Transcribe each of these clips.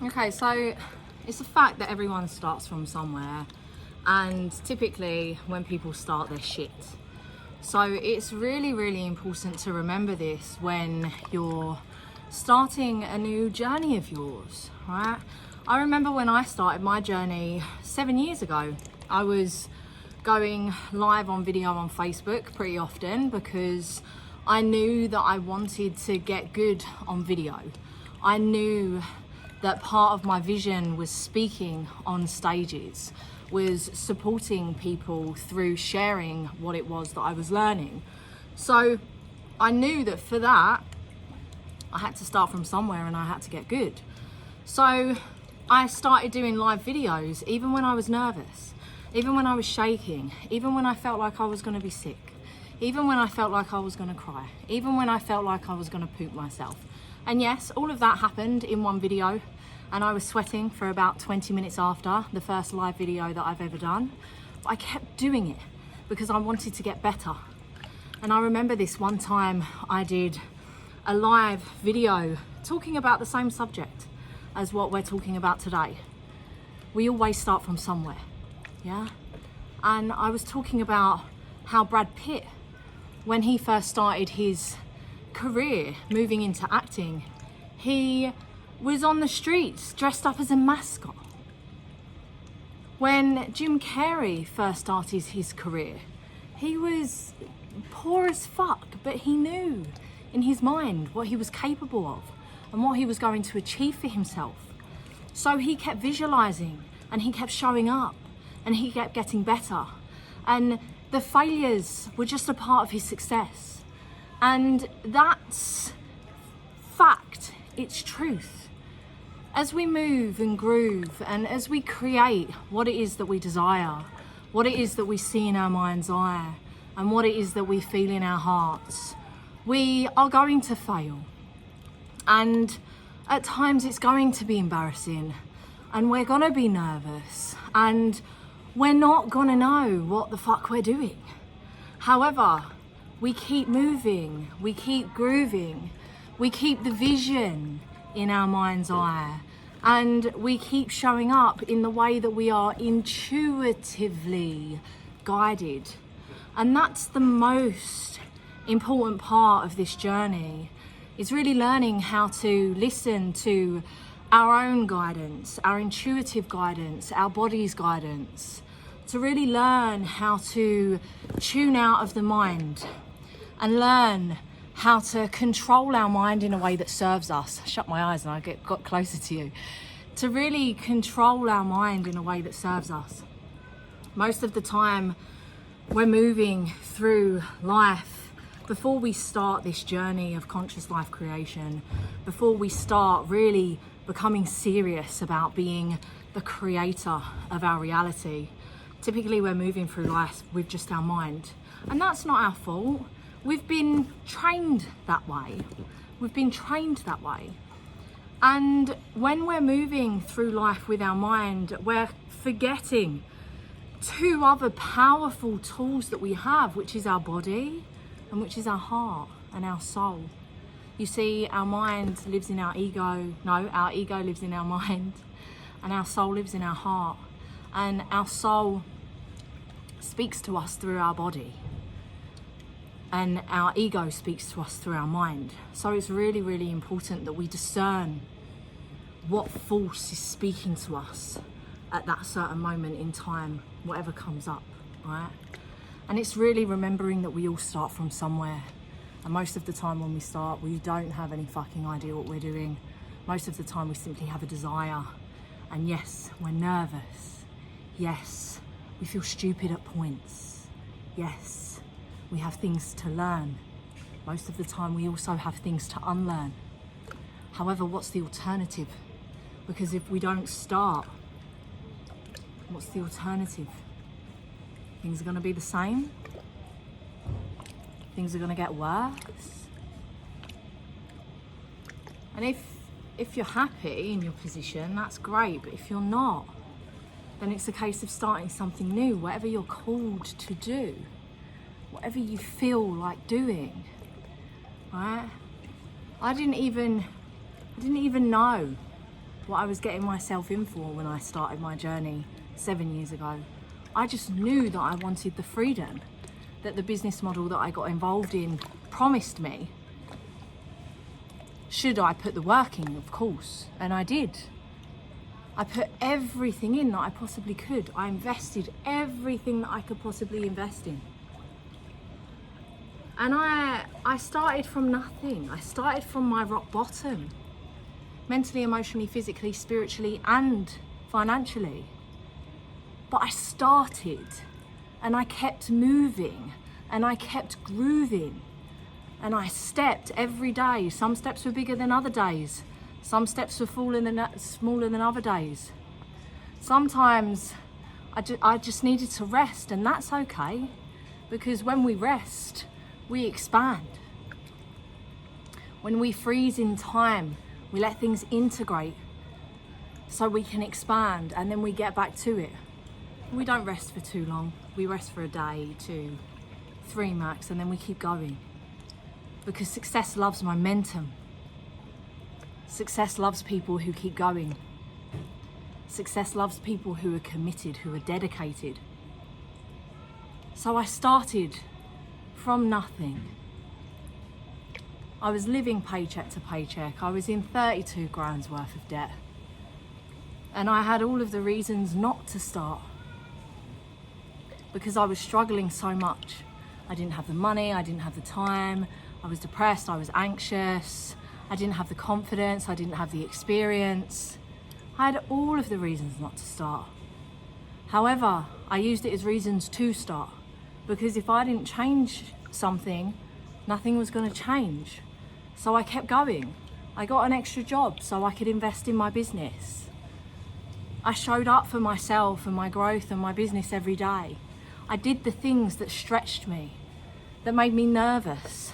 Okay, so it's a fact that everyone starts from somewhere, and typically when people start, they're shit. So it's really, really important to remember this when you're starting a new journey of yours, right? I remember when I started my journey 7 years ago, I was going live on video on Facebook pretty often because I knew that I wanted to get good on video. I knew that part of my vision was speaking on stages, was supporting people through sharing what it was that I was learning. So I knew that for that, I had to start from somewhere and I had to get good. So I started doing live videos even when I was nervous, even when I was shaking, even when I felt like I was going to be sick, even when I felt like I was going to cry, even when I felt like I was going to poop myself. And yes, all of that happened in one video, and I was sweating for about 20 minutes after the first live video that I've ever done. But I kept doing it because I wanted to get better. And I remember this one time I did a live video talking about the same subject as what we're talking about today. We always start from somewhere, yeah? And I was talking about how Brad Pitt, when he first started his career moving into acting, he was on the streets dressed up as a mascot. When Jim Carrey first started his career, he was poor as fuck, but he knew in his mind what he was capable of and what he was going to achieve for himself. So he kept visualizing and he kept showing up and he kept getting better. And the failures were just a part of his success. And that's fact, it's truth. As we move and groove and as we create what it is that we desire, what it is that we see in our mind's eye, and what it is that we feel in our hearts, we are going to fail. And at times it's going to be embarrassing and we're gonna be nervous and we're not gonna know what the fuck we're doing. However, we keep moving, we keep grooving, we keep the vision in our mind's eye, and we keep showing up in the way that we are intuitively guided. And that's the most important part of this journey, is really learning how to listen to our own guidance, our intuitive guidance, our body's guidance, to really learn how to tune out of the mind and learn how to control our mind in a way that serves us. Shut my eyes and I got closer to you. To really control our mind in a way that serves us. Most of the time we're moving through life, before we start this journey of conscious life creation, before we start really becoming serious about being the creator of our reality, typically we're moving through life with just our mind. And that's not our fault. We've been trained that way. We've been trained that way. And when we're moving through life with our mind, we're forgetting two other powerful tools that we have, which is our body and which is our heart and our soul. You see, our mind lives in our ego. No, our ego lives in our mind and our soul lives in our heart. And our soul speaks to us through our body. And our ego speaks to us through our mind. So it's really, really important that we discern what force is speaking to us at that certain moment in time, whatever comes up, right? And it's really remembering that we all start from somewhere. And most of the time when we start, we don't have any fucking idea what we're doing. Most of the time we simply have a desire. And yes, we're nervous. Yes, we feel stupid at points. Yes, we have things to learn. Most of the time we also have things to unlearn. However, what's the alternative? Because if we don't start, what's the alternative? Things are going to be the same. Things are going to get worse. And if you're happy in your position, that's great. But if you're not, then it's a case of starting something new, whatever you're called to do, whatever you feel like doing, right? I didn't even know what I was getting myself in for when I started my journey 7 years ago. I just knew that I wanted the freedom that the business model that I got involved in promised me. Should I put the work in? Of course, and I did. I put everything in that I possibly could. I invested everything that I could possibly invest in. And I started from nothing. I started from my rock bottom. Mentally, emotionally, physically, spiritually, and financially. But I started, and I kept moving, and I kept grooving. And I stepped every day. Some steps were bigger than other days. Some steps were smaller than other days. Sometimes I just needed to rest, and that's okay. Because when we rest, we expand. When we freeze in time, we let things integrate so we can expand, and then we get back to it. We don't rest for too long. We rest for a day, 2, 3 max, and then we keep going. Because success loves momentum. Success loves people who keep going. Success loves people who are committed, who are dedicated. So I started from nothing. I was living paycheck to paycheck. I was in 32 grand's worth of debt. And I had all of the reasons not to start. Because I was struggling so much. I didn't have the money, I didn't have the time, I was depressed, I was anxious, I didn't have the confidence, I didn't have the experience. I had all of the reasons not to start. However, I used it as reasons to start, because if I didn't change something, nothing was going to change. So I kept going. I got an extra job so I could invest in my business. I showed up for myself and my growth and my business every day. I did the things that stretched me, that made me nervous.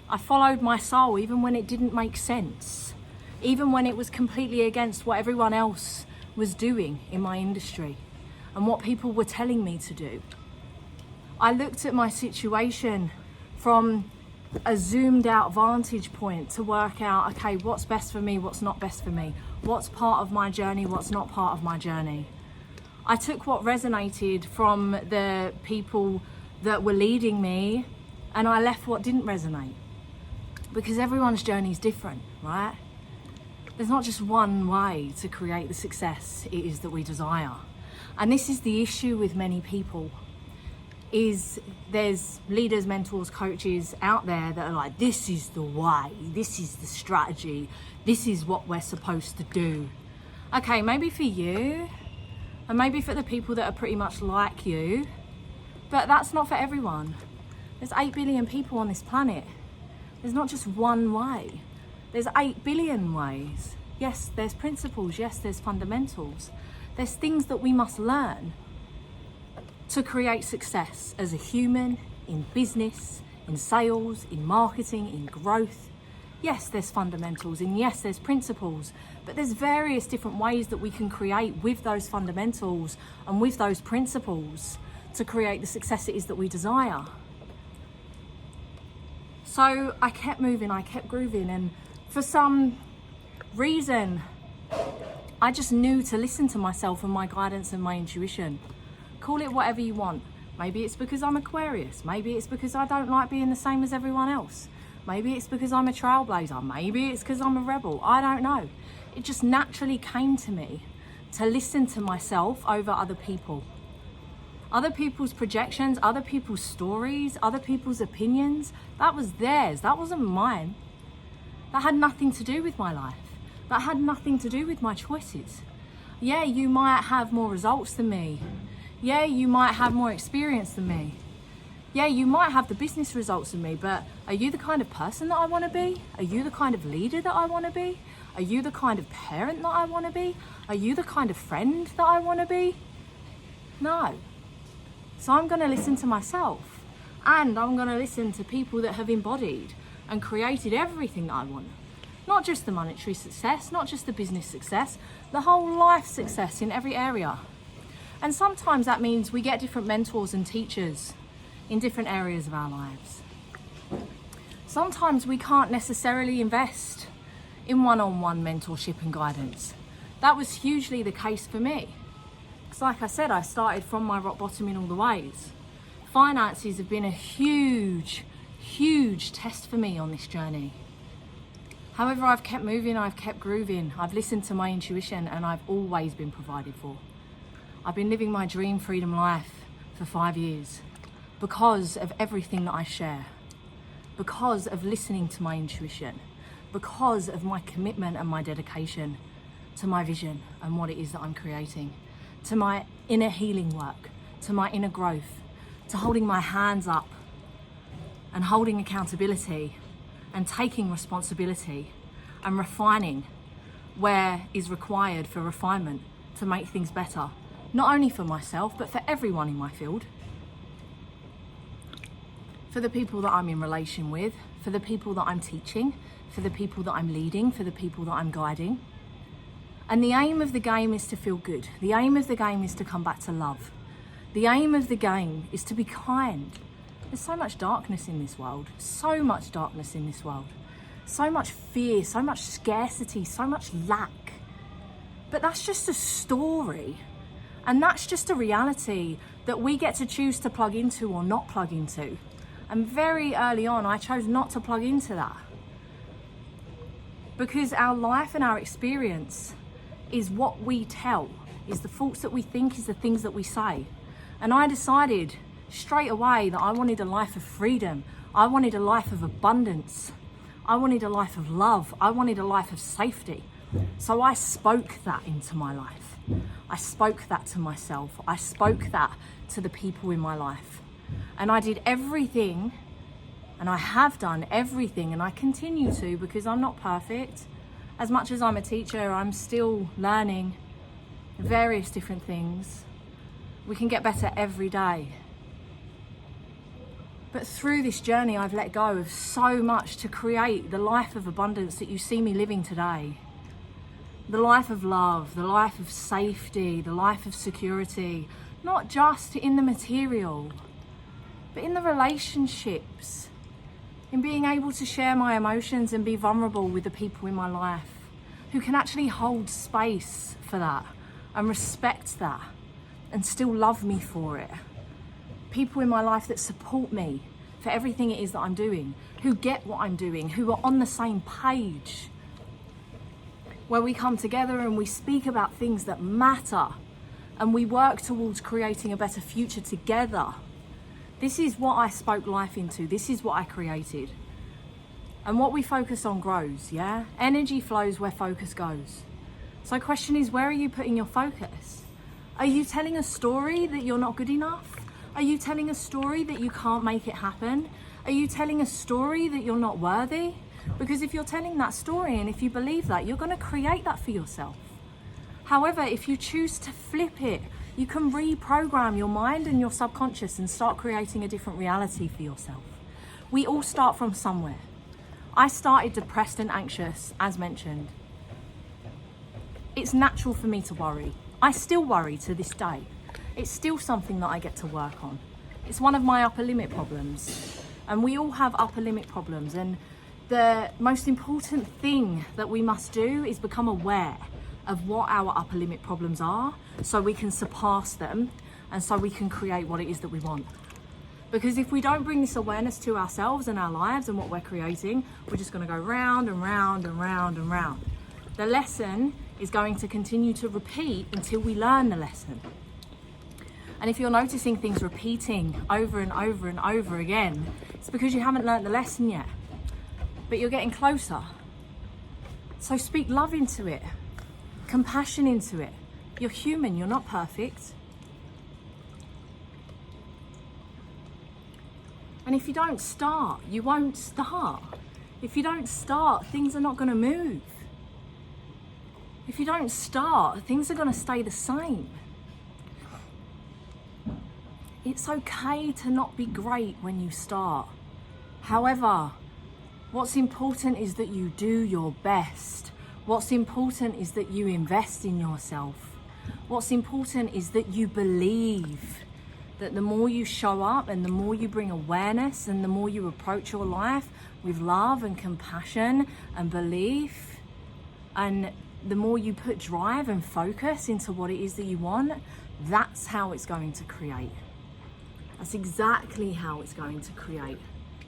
I followed my soul even when it didn't make sense, even when it was completely against what everyone else was doing in my industry and what people were telling me to do. I looked at my situation from a zoomed out vantage point to work out, okay, what's best for me, what's not best for me, what's part of my journey, what's not part of my journey. I took what resonated from the people that were leading me, and I left what didn't resonate. Because everyone's journey is different, right? There's not just one way to create the success it is that we desire. And this is the issue with many people, is there's leaders, mentors, coaches out there that are like, this is the way, this is the strategy, this is what we're supposed to do. Okay, maybe for you, and maybe for the people that are pretty much like you, but that's not for everyone. There's 8 billion people on this planet. There's not just one way. There's 8 billion ways. Yes, there's principles. Yes, there's fundamentals. There's things that we must learn to create success as a human, in business, in sales, in marketing, in growth. Yes, there's fundamentals, and yes, there's principles, but there's various different ways that we can create with those fundamentals and with those principles to create the success it is that we desire. So I kept moving, I kept grooving, and for some reason, I just knew to listen to myself and my guidance and my intuition. Call it whatever you want. Maybe it's because I'm Aquarius. Maybe it's because I don't like being the same as everyone else. Maybe it's because I'm a trailblazer. Maybe it's because I'm a rebel. I don't know. It just naturally came to me to listen to myself over other people. Other people's projections, other people's stories, other people's opinions, that was theirs, that wasn't mine. That had nothing to do with my life. That had nothing to do with my choices. Yeah, you might have more results than me. Yeah, you might have more experience than me. Yeah, you might have the business results than me, but are you the kind of person that I want to be? Are you the kind of leader that I want to be? Are you the kind of parent that I want to be? Are you the kind of friend that I want to be? No. So I'm going to listen to myself, and I'm going to listen to people that have embodied and created everything that I want. Not just the monetary success, not just the business success, the whole life success in every area. And sometimes that means we get different mentors and teachers in different areas of our lives. Sometimes we can't necessarily invest in one-on-one mentorship and guidance. That was hugely the case for me. Because like I said, I started from my rock bottom in all the ways. Finances have been a huge, huge test for me on this journey. However, I've kept moving, I've kept grooving, I've listened to my intuition, and I've always been provided for. I've been living my dream freedom life for 5 years because of everything that I share, because of listening to my intuition, because of my commitment and my dedication to my vision and what it is that I'm creating, to my inner healing work, to my inner growth, to holding my hands up and holding accountability and taking responsibility and refining where is required for refinement to make things better, not only for myself, but for everyone in my field. For the people that I'm in relation with, for the people that I'm teaching, for the people that I'm leading, for the people that I'm guiding. And the aim of the game is to feel good. The aim of the game is to come back to love. The aim of the game is to be kind. There's so much darkness in this world, so much darkness in this world, so much fear, so much scarcity, so much lack. But that's just a story. And that's just a reality that we get to choose to plug into or not plug into. And very early on, I chose not to plug into that. Because our life and our experience is what we tell, is the thoughts that we think, is the things that we say. And I decided straight away that I wanted a life of freedom. I wanted a life of abundance. I wanted a life of love. I wanted a life of safety. So I spoke that into my life. I spoke that to myself. I spoke that to the people in my life. And I did everything, and I have done everything, and I continue to, because I'm not perfect. As much as I'm a teacher, I'm still learning various different things. We can get better every day. But through this journey, I've let go of so much to create the life of abundance that you see me living today. The life of love, the life of safety, the life of security, not just in the material, but in the relationships, in being able to share my emotions and be vulnerable with the people in my life who can actually hold space for that and respect that and still love me for it. People in my life that support me for everything it is that I'm doing, who get what I'm doing, who are on the same page, where we come together and we speak about things that matter and we work towards creating a better future together. This is what I spoke life into. This is what I created. And what we focus on grows, yeah? Energy flows where focus goes. So the question is, where are you putting your focus? Are you telling a story that you're not good enough? Are you telling a story that you can't make it happen? Are you telling a story that you're not worthy? Because if you're telling that story and if you believe that, you're going to create that for yourself. However, if you choose to flip it, you can reprogram your mind and your subconscious and start creating a different reality for yourself. We all start from somewhere. I started depressed and anxious, as mentioned. It's natural for me to worry. I still worry to this day. It's still something that I get to work on. It's one of my upper limit problems. And we all have upper limit problems. And the most important thing that we must do is become aware of what our upper limit problems are so we can surpass them and so we can create what it is that we want. Because if we don't bring this awareness to ourselves and our lives and what we're creating, we're just going to go round and round and round and round. The lesson is going to continue to repeat until we learn the lesson. And if you're noticing things repeating over and over and over again, it's because you haven't learned the lesson yet. But you're getting closer. So speak love into it, compassion into it. You're human, you're not perfect. And if you don't start, you won't start. If you don't start, things are not going to move. If you don't start, things are going to stay the same. It's okay to not be great when you start. However, what's important is that you do your best. What's important is that you invest in yourself. What's important is that you believe that the more you show up and the more you bring awareness and the more you approach your life with love and compassion and belief and the more you put drive and focus into what it is that you want, that's how it's going to create. That's exactly how it's going to create.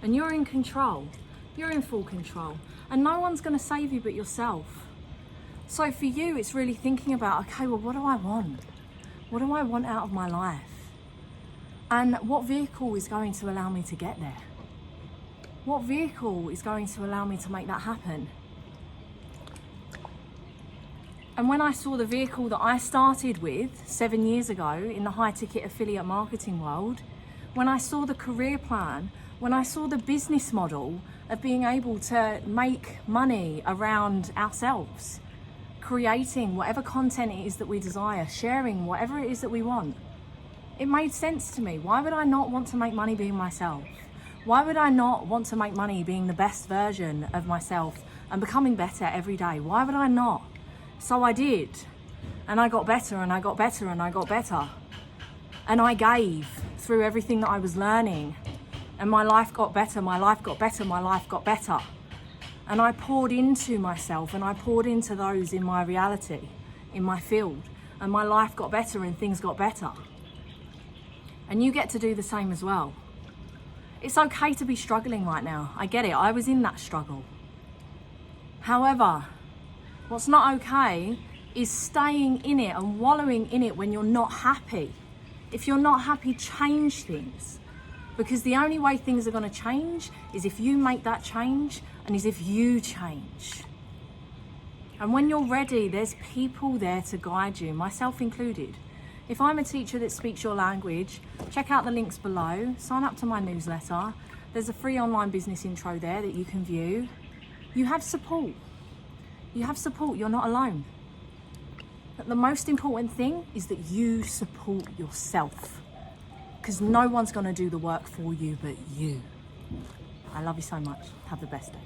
And you're in control. You're in full control. And no one's going to save you but yourself. So for you, it's really thinking about, okay, well, what do I want? What do I want out of my life? And what vehicle is going to allow me to get there? What vehicle is going to allow me to make that happen? And when I saw the vehicle that I started with 7 years ago in the high ticket affiliate marketing world, when I saw the career plan, when I saw the business model of being able to make money around ourselves, creating whatever content it is that we desire, sharing whatever it is that we want, it made sense to me. Why would I not want to make money being myself? Why would I not want to make money being the best version of myself and becoming better every day? Why would I not? So I did. And I got better and I got better and I got better. And I gave through everything that I was learning. And my life got better, my life got better, my life got better. And I poured into myself and I poured into those in my reality, in my field. And my life got better and things got better. And you get to do the same as well. It's okay to be struggling right now. I get it. I was in that struggle. However, what's not okay is staying in it and wallowing in it when you're not happy. If you're not happy, change things. Because the only way things are going to change is if you make that change and is if you change. And when you're ready, there's people there to guide you, myself included. If I'm a teacher that speaks your language, check out the links below, sign up to my newsletter. There's a free online business intro there that you can view. You have support. You have support, you're not alone. But the most important thing is that you support yourself. Because no one's going to do the work for you but you. I love you so much. Have the best day.